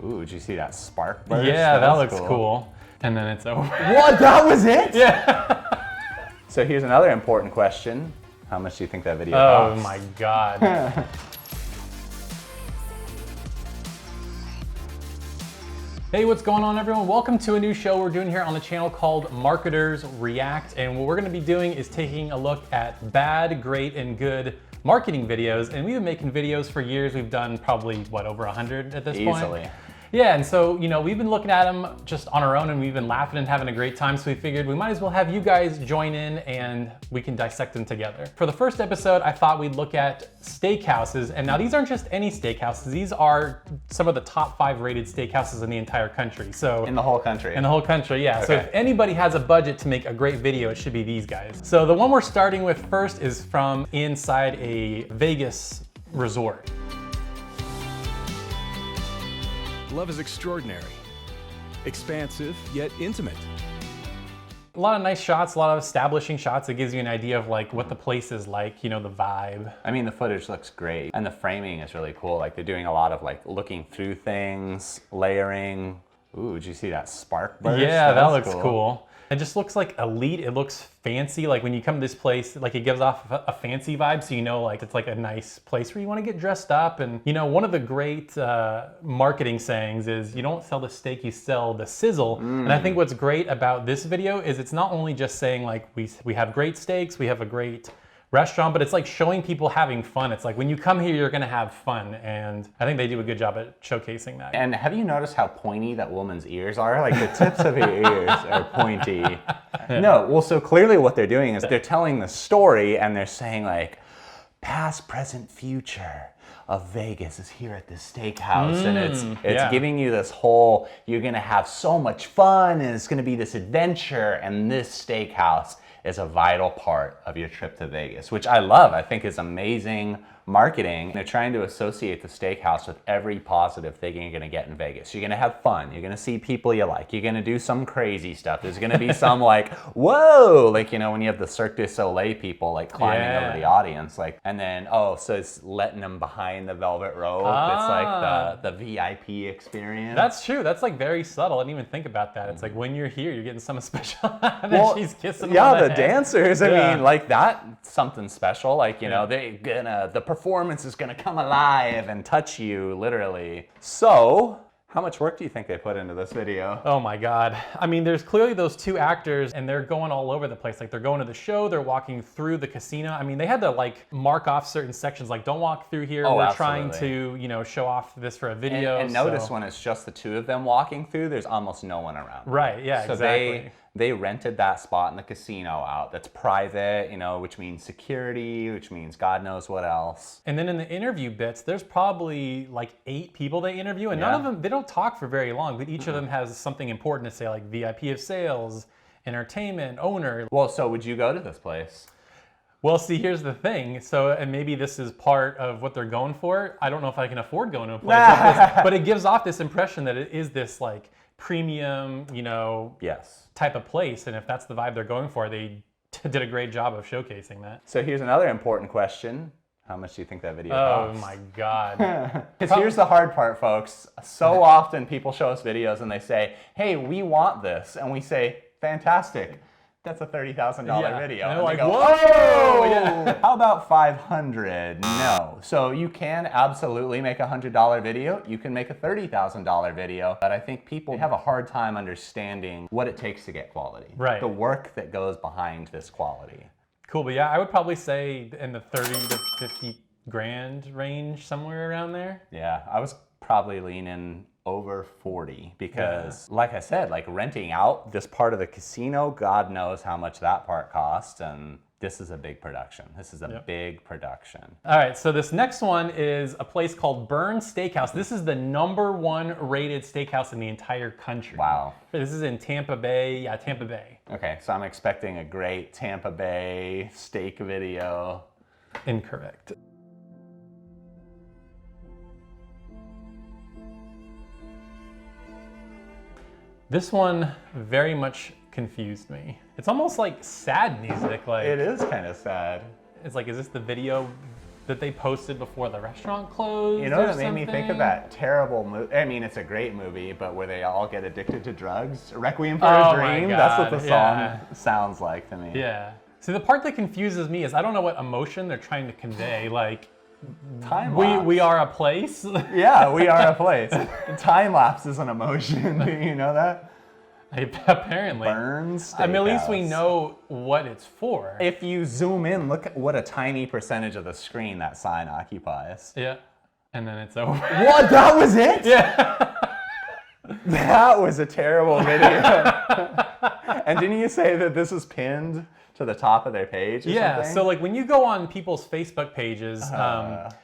Ooh, did you see that spark burst? Yeah, that looks cool. And then it's over. What? That was it? Yeah. So here's another important question. How much do you think that video cost? Oh my God. Hey, what's going on, everyone? Welcome to a new show we're doing here on the channel called Marketers React. And what we're gonna be doing is taking a look at bad, great, and good marketing videos. And we've been making videos for years. We've done probably, what, over 100 at this point? Easily. Yeah, and so, you know, we've been looking at them just on our own and we've been laughing and having a great time. So we figured we might as well have you guys join in and we can dissect them together. For the first episode, I thought we'd look at steakhouses. And now these aren't just any steakhouses. These are some of the top 5 rated steakhouses in the entire country. So In the whole country? In the whole country, yeah. Okay. So if anybody has a budget to make a great video, it should be these guys. So the one we're starting with first is from inside a Vegas resort. Love is extraordinary, expansive, yet intimate. A lot of nice shots, a lot of establishing shots. It gives you an idea of like what the place is like, you know, the vibe. I mean, the footage looks great and the framing is really cool. Like they're doing a lot of like looking through things, layering. Ooh, did you see that spark burst? Yeah, that looks cool. It just looks like elite. It looks fancy. Like when you come to this place, like it gives off a fancy vibe. So you know, like it's like a nice place where you want to get dressed up. And you know, one of the great marketing sayings is you don't sell the steak, you sell the sizzle. And I think what's great about this video is it's not only just saying like we have great steaks, we have a great restaurant, but it's like showing people having fun. It's like when you come here, you're gonna have fun. And I think they do a good job at showcasing that. And have you noticed how pointy that woman's ears are? Like the tips of her ears are pointy. No, well, so clearly what they're doing is they're telling the story and they're saying like, past, present, future of Vegas is here at this steakhouse. And it's giving you this whole, you're gonna have so much fun and it's gonna be this adventure, and this steakhouse is a vital part of your trip to Vegas, which I love. I think is amazing marketing. They're trying to associate the steakhouse with every positive thing you're gonna get in Vegas. You're gonna have fun. You're gonna see people you like. You're gonna do some crazy stuff. There's gonna be some like, whoa, like, you know, when you have the Cirque du Soleil people like climbing over the audience, like, and then, oh, so it's letting them behind the velvet rope. It's like the VIP experience. That's true. That's like very subtle. I didn't even think about that. It's like when you're here, you're getting something special. And then she's kissing them on the head. Dancers. I mean, like that's something special. Like, you know, the performance is gonna come alive and touch you, literally. So, how much work do you think they put into this video? Oh my God. I mean, there's clearly those 2 actors and they're going all over the place. Like they're going to the show, they're walking through the casino. I mean, they had to like mark off certain sections, like don't walk through here. We're trying to, you know, show off this for a video. And notice when it's just the 2 of them walking through, there's almost no one around. Right, yeah, so exactly. They rented that spot in the casino out that's private, you know, which means security, which means God knows what else. And then in the interview bits, there's probably like 8 people they interview, and none of them, they don't talk for very long, but each of them has something important to say, like VIP of sales, entertainment, owner. Well, so would you go to this place? Well, see, here's the thing. So, and maybe this is part of what they're going for. I don't know if I can afford going to a place like this, but it gives off this impression that it is this like premium, you know, type of place. And if that's the vibe they're going for, they did a great job of showcasing that. So here's another important question. How much do you think that video costs? Oh my God. Because here's the hard part, folks. So often people show us videos and they say, hey, we want this. And we say, fantastic. That's a $30,000 video. And and like, they go, whoa! Yeah. How about 500? No. So you can absolutely make a $100 video. You can make a $30,000 video. But I think people have a hard time understanding what it takes to get quality. Right. The work that goes behind this quality. Cool, but yeah, I would probably say in the 30 to 50 grand range, somewhere around there. Yeah, I was probably leaning over 40 because like I said, like renting out this part of the casino, God knows how much that part cost, and this is a big production. This is a big production. All right, so this next one is a place called Byrne Steakhouse. This is the #1 rated steakhouse in the entire country. Wow. This is in Tampa Bay. Yeah, Tampa Bay. Okay, so I'm expecting a great Tampa Bay steak video. Incorrect. This one very much confused me. It's almost like sad music. Like it is kind of sad. It's like, is this the video that they posted before the restaurant closed. You know or what made me think of something? that terrible movie? I mean, it's a great movie, but where they all get addicted to drugs. Requiem for a Oh my Dream. That's what God, the song yeah. sounds like to me. Yeah. See, the part that confuses me is I don't know what emotion they're trying to convey. Like, Time we lapse. are a place. Yeah, we are a place. Time lapse is an emotion. Do you know that? Apparently. Byrne Steakhouse. I mean, at least we know what it's for. If you zoom in, look at what a tiny percentage of the screen that sign occupies. Yeah. And then it's over. What? That was it? Yeah. That was a terrible video. And didn't you say that this was pinned to the top of their page or Yeah, something? so like when you go on people's Facebook pages,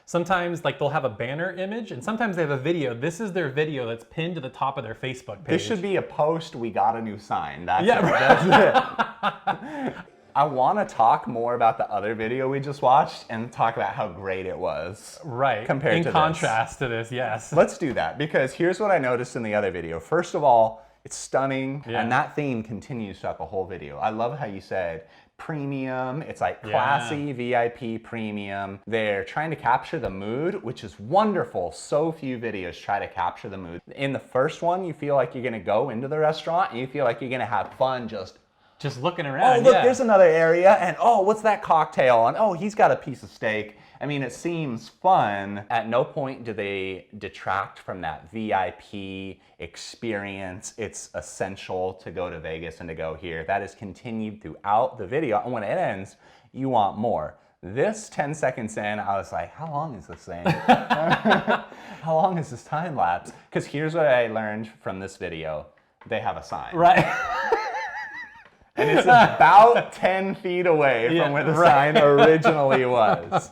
sometimes like they'll have a banner image and sometimes they have a video. This is their video that's pinned to the top of their Facebook page. This should be a post, we got a new sign. That's Yeah, it. That's it. I want to talk more about the other video we just watched and talk about how great it was. right. compared in to this. contrast to this, yes. Let's do that, because here's what I noticed in the other video. First of all, it's stunning, Yeah. and that theme continues throughout the whole video. I love how you said premium. It's like classy, VIP premium. They're trying to capture the mood, which is wonderful. So few videos try to capture the mood. In the first one, you feel like you're gonna go into the restaurant and you feel like you're gonna have fun Just looking oh, around. look, yeah. there's another area, and oh, what's that cocktail? And oh, he's got a piece of steak. I mean, it seems fun. At no point do they detract from that VIP experience. It's essential to go to Vegas and to go here. That is continued throughout the video, and when it ends, you want more. This 10 seconds in, I was like, how long is this thing? How long is this time lapse? Because here's what I learned from this video. They have a sign. Right. And it's about 10 feet away Yeah, from where the right. sign originally was.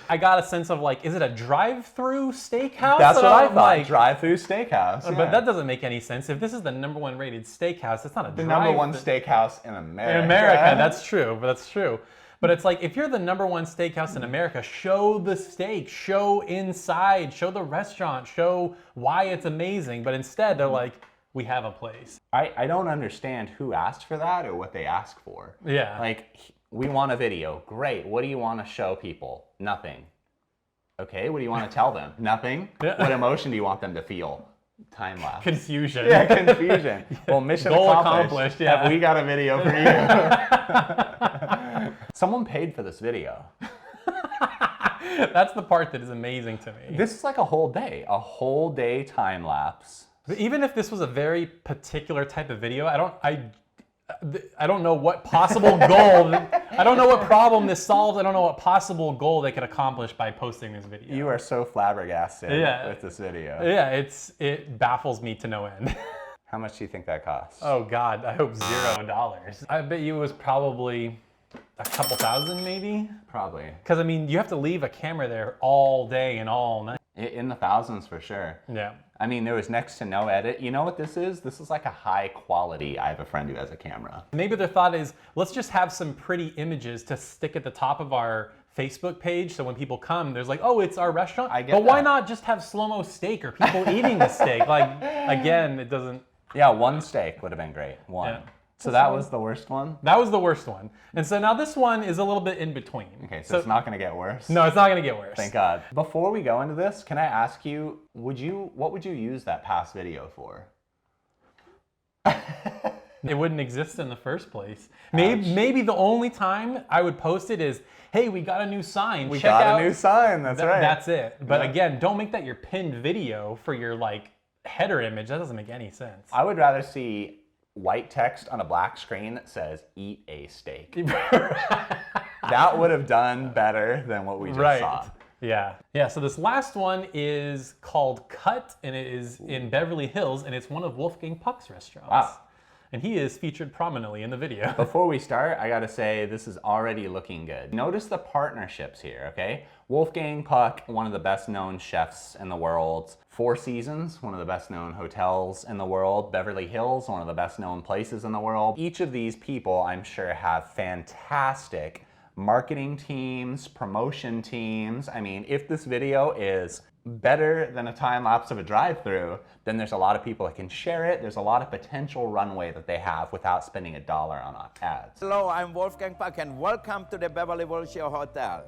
I got a sense of like, is it a drive-through steakhouse? That's what I I'm thought. like, Drive-through steakhouse. but that doesn't make any sense. If this is the #1 rated steakhouse, it's not a the number one steakhouse in America. In America, that's true. But that's true. But it's like, if you're the #1 steakhouse in America, show the steak, show inside, show the restaurant, show why it's amazing. But instead, they're like, we have a place. I don't understand who asked for that or what they asked for. Yeah. Like, we want a video. Great. What do you want to show people? Nothing. Okay, what do you want to tell them? Nothing? Yeah. What emotion do you want them to feel? Time lapse. Confusion. Yeah, confusion. Well, mission Goal accomplished. accomplished, yeah. Have we got a video for you? Someone paid for this video. That's the part that is amazing to me. This is like a whole day time lapse. But even if this was a very particular type of video, I don't know what possible goal, I don't know what problem this solves. I don't know what possible goal they could accomplish by posting this video. You are so flabbergasted with this video. Yeah, it baffles me to no end. How much do you think that cost? Oh God, I hope $0. I bet you it was probably a couple thousand maybe. Probably. Because I mean, you have to leave a camera there all day and all night. In the thousands for sure. Yeah. I mean, there was next to no edit. You know what this is? This is like a high quality. I have a friend who has a camera. Maybe their thought is, let's just have some pretty images to stick at the top of our Facebook page, so when people come, there's like, oh, it's our restaurant. I get but why that. not just have slow-mo steak or people eating the steak? Like, again, it doesn't. Yeah, one steak would have been great. One. Yeah. So that was the worst one? That was the worst one. And so now this one is a little bit in between. Okay, so it's not going to get worse? No, it's not going to get worse. Thank God. Before we go into this, can I ask you, what would you use that past video for? It wouldn't exist in the first place. Maybe the only time I would post it is, hey, we got a new sign. We Check got out. a new sign, that's right. That's it. But Yeah. again, don't make that your pinned video for your like header image. That doesn't make any sense. I would rather see white text on a black screen that says, eat a steak. That would have done better than what we just saw. Yeah. Yeah, so this last one is called Cut, and it is in Beverly Hills, and it's one of Wolfgang Puck's restaurants. Wow. And he is featured prominently in the video. Before we start, I gotta say, this is already looking good. Notice the partnerships here, okay? Wolfgang Puck, one of the best known chefs in the world. Four Seasons, one of the best known hotels in the world. Beverly Hills, one of the best known places in the world. Each of these people, I'm sure, have fantastic marketing teams, promotion teams. I mean, if this video is better than a time lapse of a drive-through, then there's a lot of people that can share it. There's a lot of potential runway that they have without spending $1 on ads. Hello, I'm Wolfgang Puck and welcome to the Beverly Wilshire Hotel.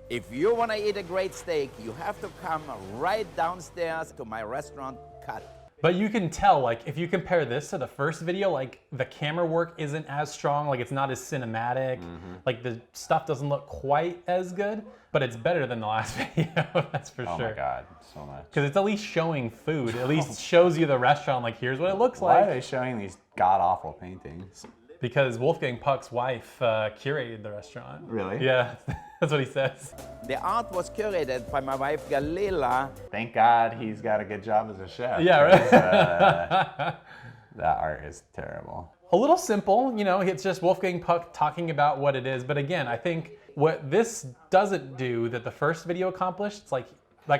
If you want to eat a great steak, you have to come right downstairs to my restaurant, Cut. But you can tell, like, if you compare this to the first video, like, the camera work isn't as strong, like, it's not as cinematic, like, the stuff doesn't look quite as good, but it's better than the last video, that's for Oh sure. my God, so much. Because it's at least showing food, at least shows you the restaurant, like, here's what it looks Why like. are they showing these god-awful paintings? Because Wolfgang Puck's wife curated the restaurant. Really? Yeah, that's what he says. The art was curated by my wife, Galila. Thank God he's got a good job as a chef. Yeah, right. 'Cause, that art is terrible. A little simple, you know, it's just Wolfgang Puck talking about what it is. But again, I think what this doesn't do that the first video accomplished, it's like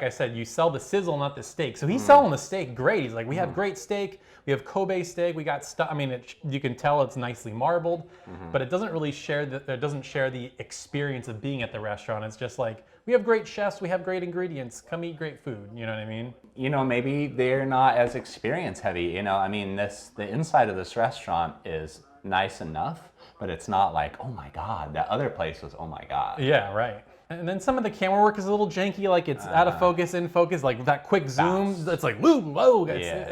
I said, you sell the sizzle, not the steak. So he's selling the steak great. He's like, we have great steak. We have Kobe steak. We got stuff. I mean, you can tell it's nicely marbled, but it doesn't really share the experience of being at the restaurant. It's just like, we have great chefs. We have great ingredients. Come eat great food. You know what I mean? You know, maybe they're not as experience heavy. You know, I mean, the inside of this restaurant is nice enough, but it's not like, oh my God, that other place was, oh my God. Yeah, right. And then some of the camera work is a little janky, like it's out of focus, in focus, like that quick zoom, it's like, whoa,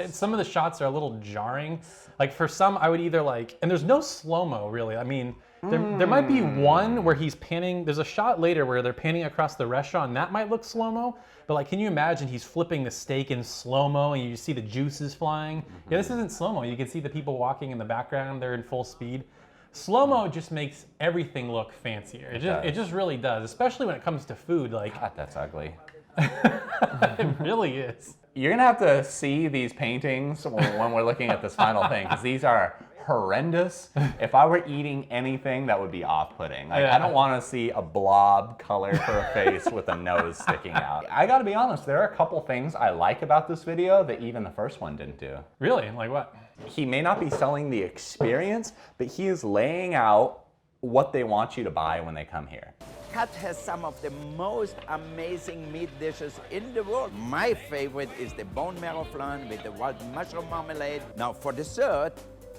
some of the shots are a little jarring. Like for some, I would either like, and there's no slow-mo really. I mean, there might be one where he's panning, there's a shot later where they're panning across the restaurant and that might look slow-mo, but like, can you imagine he's flipping the steak in slow-mo and you see the juices flying? Yeah, this isn't slow-mo. You can see the people walking in the background, they're in full speed. Slow-mo just makes everything look fancier. It just really does, especially when it comes to food. Like, God, that's ugly. it really is. You're gonna have to see these paintings when we're looking at this final thing, because these are horrendous. If I were eating anything, that would be off-putting. Like, I don't want to see a blob color for a face with a nose sticking out. I gotta be honest, there are a couple things I like about this video that even the first one didn't do. Really? Like what? He may not be selling the experience, but he is laying out what they want you to buy when they come here. Cut has some of the most amazing meat dishes in the world. My favorite is the bone marrow flan with the wild mushroom marmalade. Now for dessert,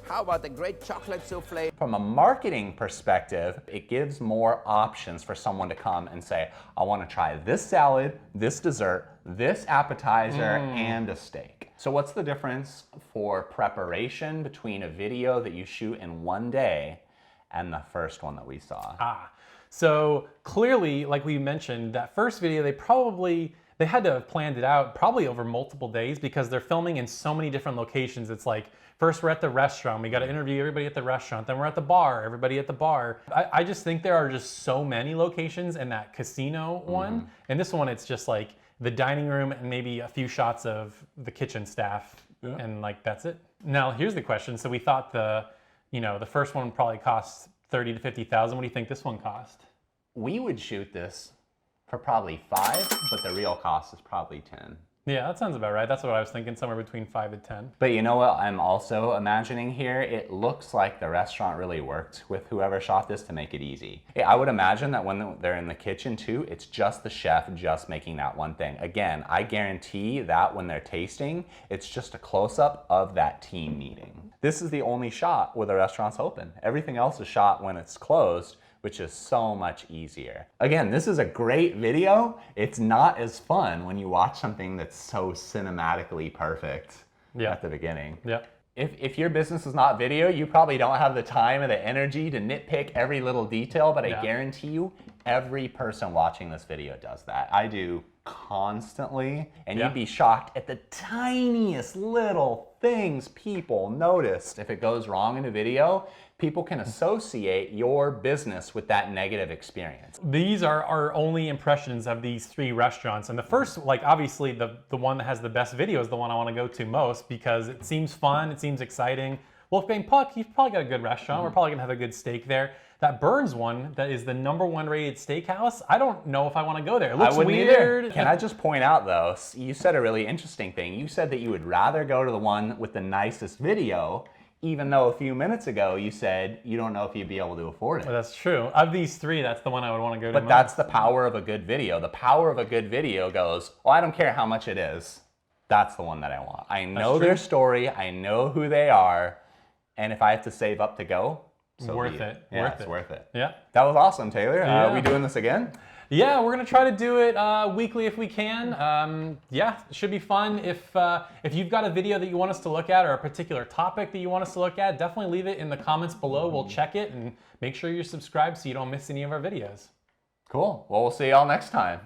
how about the great chocolate souffle? From a marketing perspective, it gives more options for someone to come and say, I want to try this salad, this dessert, this appetizer, and a steak. So what's the difference for preparation between a video that you shoot in one day and the first one that we saw? So clearly, like we mentioned, that first video, they had to have planned it out probably over multiple days because they're filming in so many different locations. It's like, first we're at the restaurant, we got to interview everybody at the restaurant, then we're at the bar, everybody at the bar. I just think there are just so many locations in that casino one. And this one, it's just like the dining room and maybe a few shots of the kitchen staff and like, that's it. Now, here's the question. So we thought the first one probably cost 30 to 50,000. What do you think this one cost? We would shoot this for probably 5, but the real cost is probably 10. Yeah, that sounds about right. That's what I was thinking, somewhere between 5 and 10. But you know what I'm also imagining here? It looks like the restaurant really worked with whoever shot this to make it easy. I would imagine that when they're in the kitchen too, it's just the chef just making that one thing. Again, I guarantee that when they're tasting, it's just a close-up of that team meeting. This is the only shot where the restaurant's open. Everything else is shot when it's closed, which is so much easier. Again, this is a great video. It's not as fun when you watch something that's so cinematically perfect at the beginning. Yeah. If your business is not video, you probably don't have the time or the energy to nitpick every little detail, but I guarantee you, every person watching this video does that. I do constantly, and you'd be shocked at the tiniest little things people notice. If it goes wrong in a video, people can associate your business with that negative experience. These are our only impressions of these 3 restaurants. And the first, like obviously the one that has the best video is the one I want to go to most because it seems fun, it seems exciting. Wolfgang Puck, he's probably got a good restaurant. We're probably gonna have a good steak there. That Byrne's one, that is the #1 rated steakhouse, I don't know if I want to go there. It looks weird. Can I just point out though, you said a really interesting thing. You said that you would rather go to the one with the nicest video, even though a few minutes ago you said you don't know if you'd be able to afford it. Well, that's true. Of these 3, that's the one I would want to go to But most. that's the power of a good video. The power of a good video goes, well, I don't care how much it is. That's the one that I want. I know their story. I know who they are. And if I have to save up to go, so worth be it. Yeah, it's worth it. Yeah. That was awesome, Taylor. Yeah. Are we doing this again? Yeah, we're gonna try to do it weekly if we can. Yeah, it should be fun. If you've got a video that you want us to look at or a particular topic that you want us to look at, definitely leave it in the comments below. We'll check it and make sure you're subscribed so you don't miss any of our videos. Cool. Well, we'll see y'all next time.